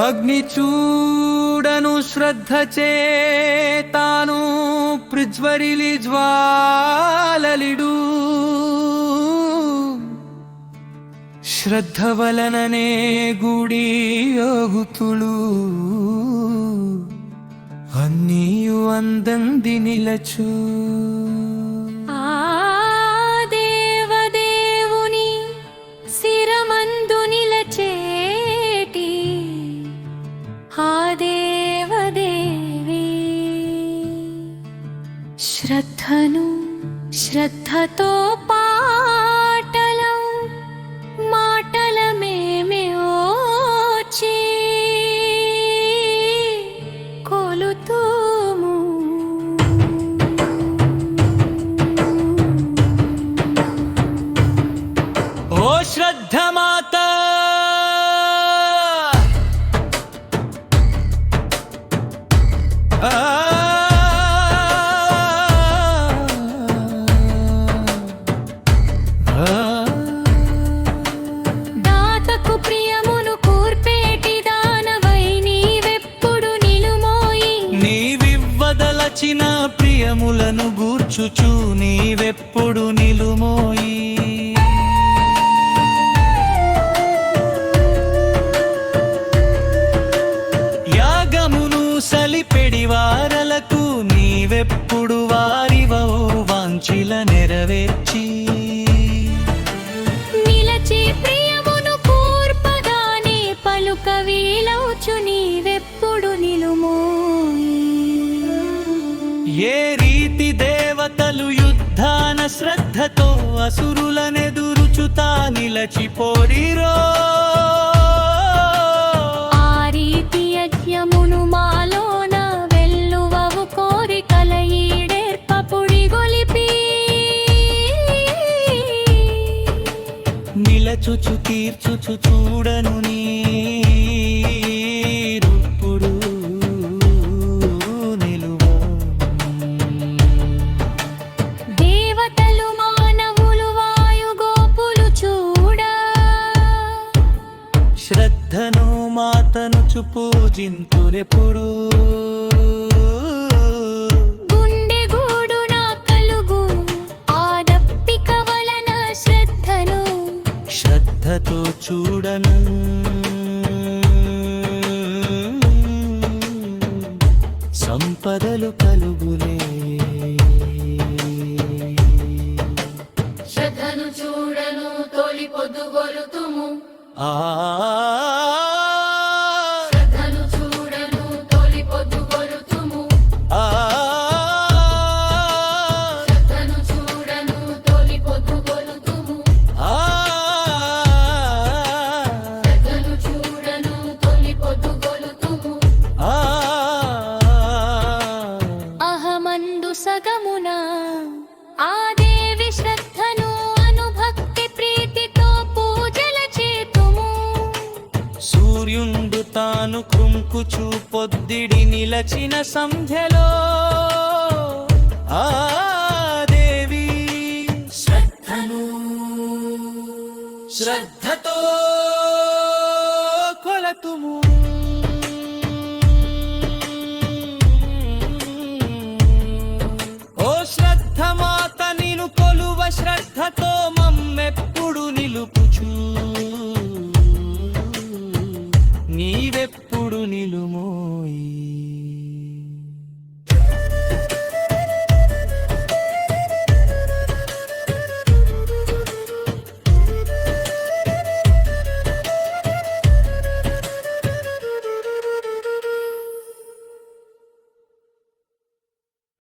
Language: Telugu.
అగ్ని చూడను శ్రద్ధ చేతాను ప్రజ్వరిలి జ్వాలలిడు ಶ್ರದ್ಧ ವಲನನೆ ಗುಡಿ ಯೋಗುತುಳು ಅನ್ನಿಯು ಅಂದಂದಿ ನಿಲಚು ఆ దేవదేవుని శిరమందు నిలచేటి ఆ దేవదేవి శ్రద్ధతో పాటలం మాటల మేమే ఓచి కొలుతుము ఓ శ్రద్ధ మాత దాతకు ప్రియమును కూర్పేటి దానవై నీవెప్పుడు నిలుమోయి నీవివ్వదలచిన ప్రియములను గూర్చుచు నీవెప్పుడు నిలుమోయి యాగమును సలిపెడి వారలకు నీవెప్పుడు వారివో వాంఛిల నెరవేర్చి నిలచి ప్రియమును కూర్పగానే పలుక వీలౌచు నీవెప్పుడు నిలుమోయి ఏ రీతి దేవతలు యుద్ధాన శ్రద్ధతో అసురులనెదురుచుతా నిలచిపోరిరో ఆ రీతి యజ్ఞమును మాలోన వెల్లువవు కోరికల ఈడేర్పపుడి గొలిపి నిలచుచు తీర్చుచు చూడను నీరుప్పుడు నిలువో దేవతలు మానవులు వాయుగోపులు చూడ శ్రద్ధను మాతను పూజింతురెప్పుడు గుండె గూడున కలుగు ఆ దప్పిక వలన శ్రద్ధతో చూడను సంపదలు కలుగులే శ్రద్ధను చూడను తొలి పొద్దుగొలుతుము ఆ శ్రద్ధను చూడను తొలి పొద్దుగొలుతుము ఆ శ్రద్ధను చూడను తొలి పొద్దుగొలుతుము ఆ శ్రద్ధను చూడను తొలి పొద్దుగొలుతుము ఆ అహమందు సగమున ఆ దేవి శ్రద్ధను అనుభక్తి ప్రీతితో పూజల చేతుము సూర్యుండు తాను కృంకుచు పొద్దిడి నిలచిన సంధ్యలో ఆ దేవి శ్రద్ధతో కొలతుము ఓ శ్రద్ధ మాత నిను కొలువ శ్రద్ధతో మమ్మెప్పుడు నిలుపుచు నీవెప్పుడు నిలుమో